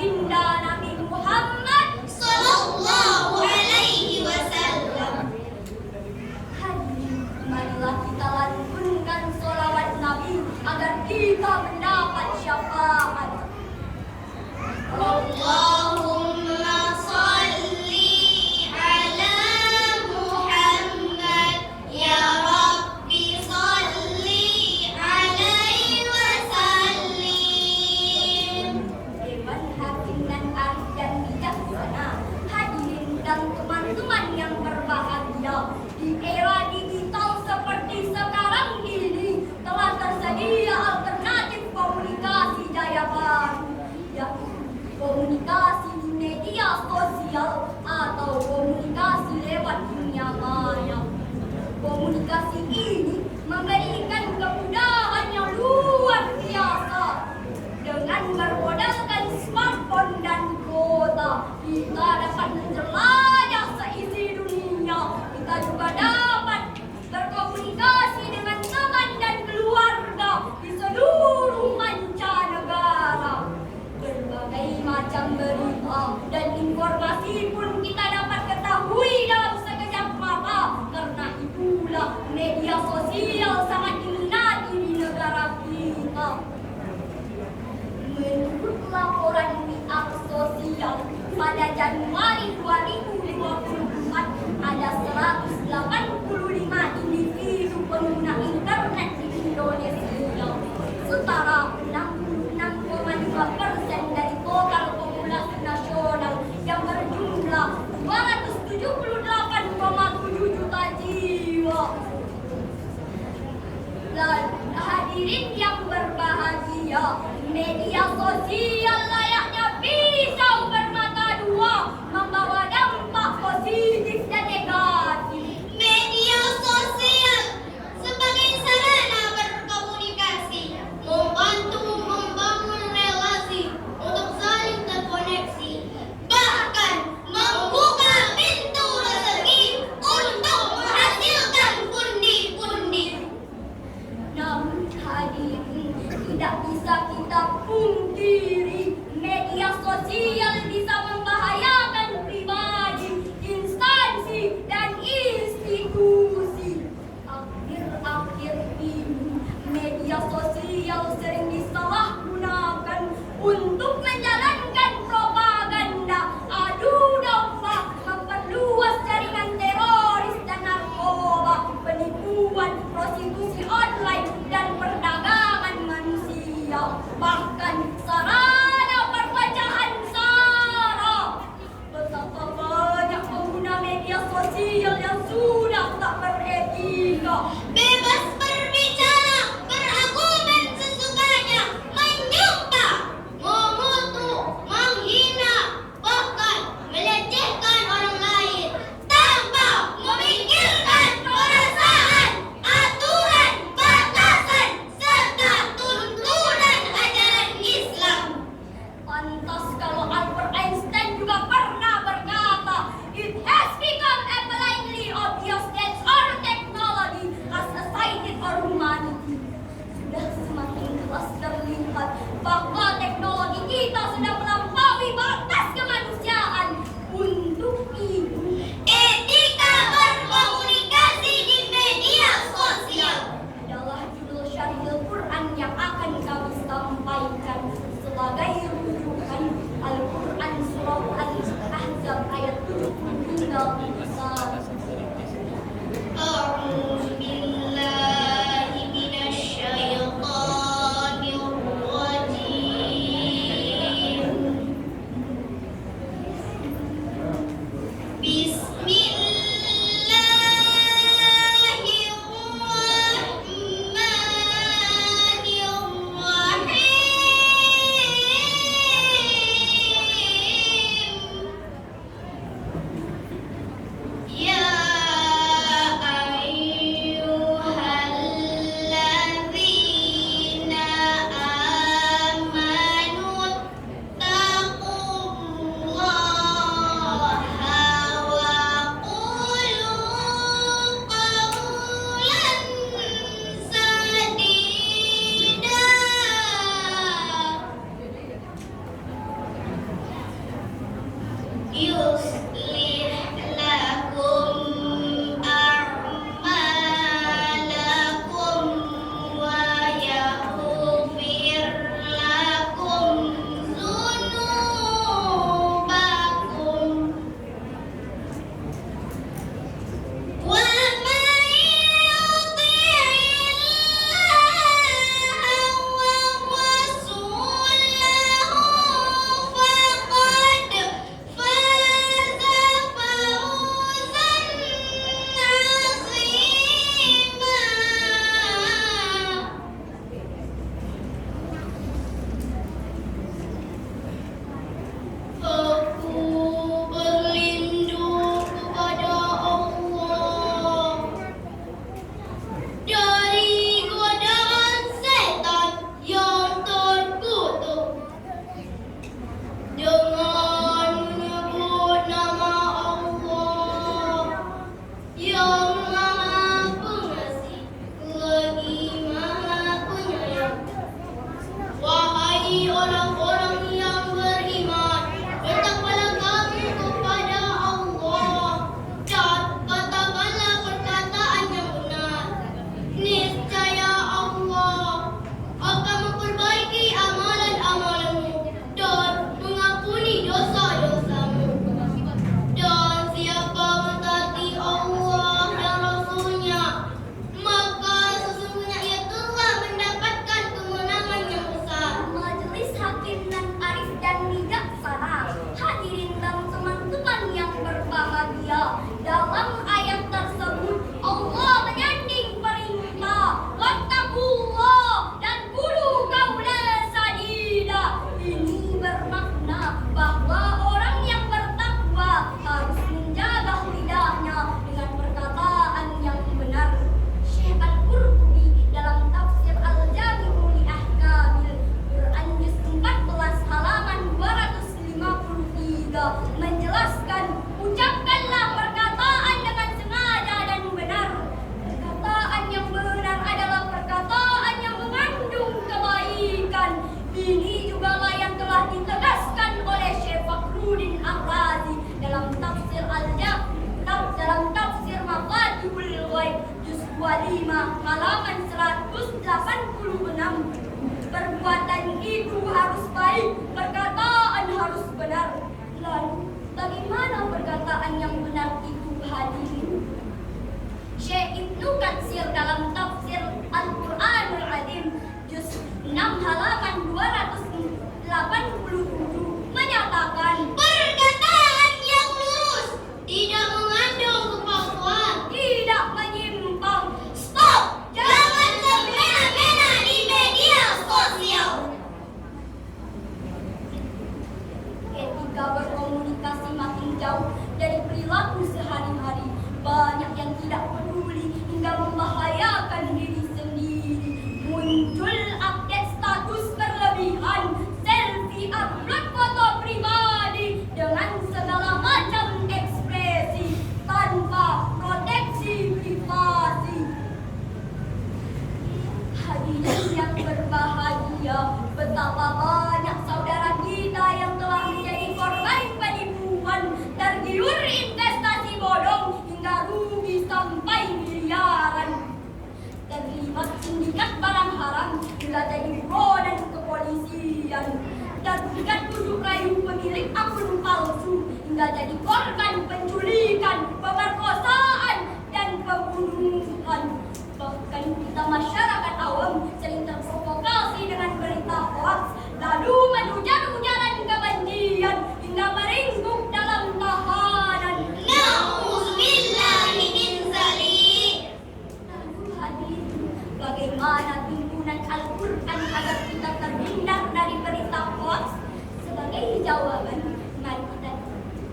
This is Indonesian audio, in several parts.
baginda Nabi Muhammad Sallallahu Alaihi Wasallam. Hadirin, marilah kita lantunkan sholawat Nabi agar kita mendapat syafaat. Allahumma salli ala Muhammad, ya Rabbi salli alaihi wasallim. Dewan Hakim dan Arif dan Bijaksana, hadirin dan teman-teman yang berbahagia, di era digital seperti sekarang ini telah tersedia alternatif komunikasi daya baru, yaitu komunikasi di media sosial atau komunikasi lewat dunia maya. Komunikasi ini memberikan kemudahan yang luar biasa. Dengan bermodalkan smartphone dan kuota, kita dapat menjelajah seisi dunia. Kita juga dapat berkomunikasi dengan teman dan keluarga di seluruh mancanegara. Berbagai macam berita dan informasi pun kita dapat ketahui dalam sekejap mata. Karena itulah media sosial sangat diminati di negara kita. Menurut laporan pihak sosial, pada Januari 2024 ada 185 individu pengguna internet di Indonesia, setara 66,2% dari total populasi nasional yang berjumlah 278,7 juta jiwa. Dan hadirin yang berbahagia, media sosial layaknya pisau bermata dua, membawa dampak positif dan negatif. Media sosial sebagai sarana berkomunikasi membantu membangun relasi untuk saling terkoneksi, bahkan membuka pintu rezeki untuk menghasilkan pundi-pundi. Namun hadirin, tidak bisa kita pungkiri media sosial bisa membahayakan pribadi, instansi, dan institusi. Akhir-akhir ini, media sosial sering disalahgunakan untuk menjalankan propaganda, adu domba, memperluas jaringan teroris dan narkoba, penipuan, prostitusi online, dan perdagangan manusia, bahkan sarana perpecahan sara. Betapa banyak pengguna media sosial yang sudah tak beretika. Bebas berbicara, berargumen sesukanya, menyumpah, mengutuk, menghina, bahkan melecehkan orang lain tanpa memikirkan perasaan, aturan, batasan, serta tuntunan ajaran Islam. Pantas kalau Albert Einstein juga pernah berkata, "It has become abundantly obvious that our technology has ascended our humanity." Sudah semakin jelas terlihat bahwa teknologi kita sudah melampaui batas kemanusiaan. Untuk itu, Etika berkomunikasi di media sosial adalah judul syarih Al-Quran yang akan kami sampaikan sebagai rujukan Al-Quran surah Al-Isra يصلح لكم أعمالكم ويغفر لكم ذنوبكم ومن يطع الله ورسوله فقد فاز فوزا عظيما. Aku berlindung kepada Allah dari godaan setan yang terkutuk dengan menyebut nama Allah yang Maha Pengasih lagi Maha Penyayang. Wahai orang-orang yang beriman, bertakwalah kamu kepada Allah dan katakanlah perkataan yang benar. Niscaya Allah akan memperbaiki amalan-amalanmu dan mengampuni dosa-dosamu. Dan siapa mentaati Allah dan Rasul-Nya, maka sesungguhnya ia telah mendapatkan kemenangan yang besar. Majelis hakim nan arif dan bijaksana, hadirin dan teman-teman yang berbahagia. Dalam ayat tersebut Allah menyanding perintah wattaqullah dan qulu qawlan sadida. Ini bermakna bahwa orang yang bertakwa harus menjaga lidahnya dengan perkataan yang benar. Syekh Al-Qurtubi dalam tafsir Al-Jami'u li Ahkamil Quran juz 14 halaman 253 menjelaskan, ucapkanlah perkataan dengan sengaja dan benar. Perkataan yang benar adalah perkataan yang mengandung kebaikan. Ini jugalah yang telah ditegaskan oleh Syekh Fakhruddin Ar-Razi dalam tafsir dalam tafsir Mafatihul Ghaib juz 25 halaman 186. Perbuatan itu harus baik, perkataan harus benar. Lalu, bagaimana perkataan yang benar itu, hadirin? Syekh Ibnu Katsir dalam tafsir Al-Qur'anul Azim juz 6 halaman 287 menyatakan, Perkataan yang lurus, tidak mengandung kepalsuan. tidak menyimpang. Stop! Jangan semena-mena di media sosial. Ketika berkomunikasi makin jauh dari perilaku sehari-hari, banyak yang tidak peduli hingga membahayakan diri sendiri. Muncul update status berlebihan, selfie, upload foto pribadi dengan segala macam ekspresi tanpa proteksi privasi. Hadirin yang berbahagia, betapa banyak saudara kita yang telah menjadi korban penipuan, tergiur investasi bodong hingga rugi sampai miliaran, terlibat sindikat barang haram hingga jadi buronan kepolisian, terlibat bujuk rayu pemilik akun palsu hingga jadi korban penculikan, pemerkosaan, dan pembunuhan. Bahkan kita masyarakat awam sering terprovokasi dengan berita hoaks, lalu mengujar-ujaran kebencian hingga meringkuk dalam tahanan. Na'udzubillahi min dzalik. Lalu hadirin, bagaimana tuntunan Al-Quran agar kita terhindar dari berita hoaks? Sebagai jawaban, mari kita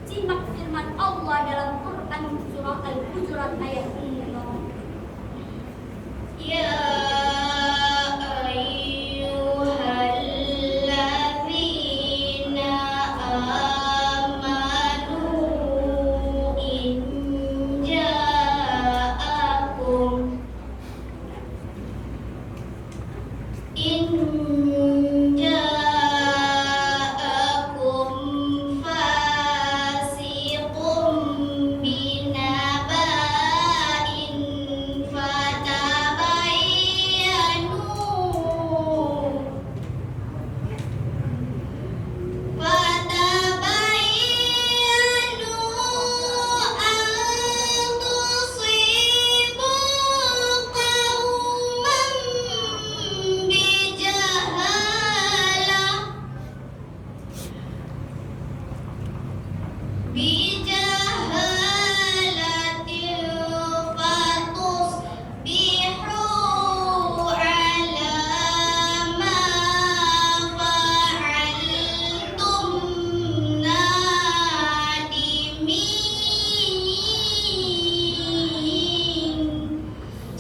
simak firman Allah dalam Quran surah Al-Hujurat ayat 6. Ya ayyuhalladzina amanu in ja'akum fasiqun bijahalatil fatusbihu ala ma fa'altum nadimin.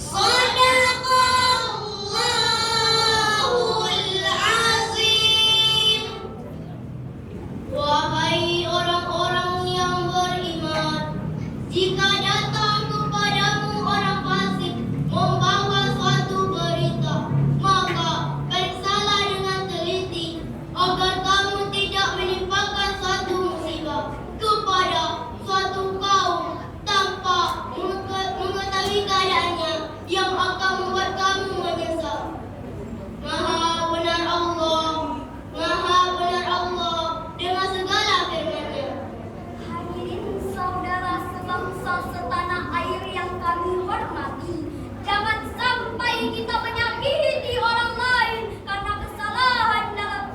Shadaqallahul azim. Wahai orang-orang yang beriman, jika datang kepadamu orang fasik membawa suatu berita, maka periksalah dengan teliti agar kamu tidak menimpakan suatu musibah kepada suatu kaum tanpa mengetahui keadaannya yang akan membuat kamu menyesal. Maha benar Allah dengan segala firman-Nya. Hadirin saudara sebangsa setanah air yang kami hormati, jangan sampai kita menyakiti orang lain karena kesalahan dalam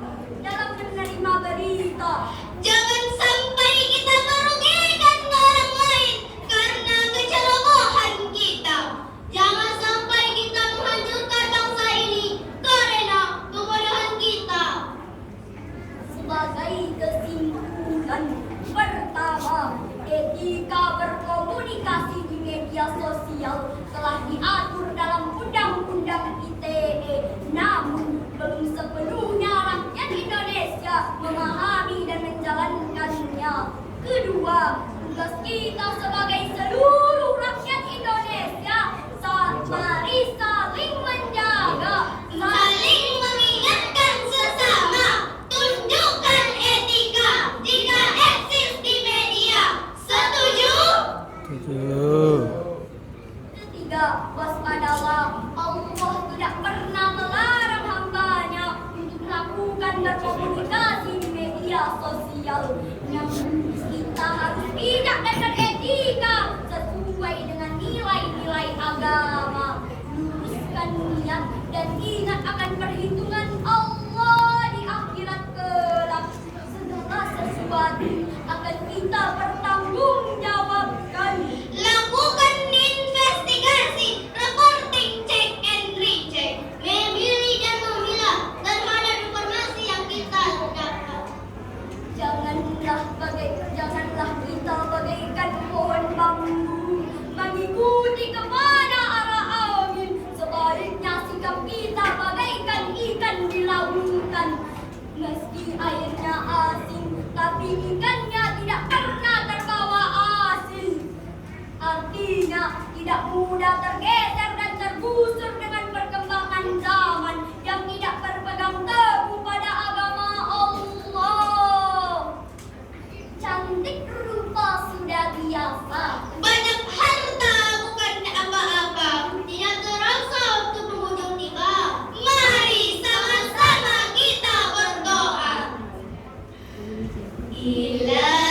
menerima berita. Jangan sampai kita merugikan orang lain karena kecerobohan kita. Jangan sampai kita menghancurkan bangsa ini karena kebodohan kita. Sebagai kesimpulan, pertama, etika berkomunikasi di media sosial telah diatur dalam Undang-Undang ITE, namun belum sepenuhnya rakyat Indonesia memahami dan menjalankannya. Kedua, tugas kita sebagai seluruh rakyat Indonesia mari saling menjaga, Saling mengingatkan sesama, tunjukkan etika jika eksis di media. Setuju? Ketiga, waspadalah. Allah tidak pernah melarang hambanya untuk melakukan berkomunikasi di media sosial. Namun kita harus bijak dan beretika sesuai dengan nilai-nilai agama. Luruskan niat dan ingat akan perhitungan Allah di akhirat kelak. Segala sesuatu akan kita pertanggungjawabkan. Lakukan investigasi, reporting, check and recheck, memilih dan memilah terhadap informasi yang kita dapat. Janganlah kita bagaikan pohon bambu mengikuti kepada arah angin. Sebaliknya sikap kita bagaikan ikan di lautan. Meski airnya asin, tapi ikannya tidak pernah terbawa asin. Artinya tidak mudah tergeser dan tergusur dengan perkembangan zaman yang tidak berpegang teguh pada agama Allah. Cantik rupa sudah biasa, Banyak harta bukan apa-apa, tidak terasa waktu penghujung tiba. Mari sama-sama kita berdoa. Ilahi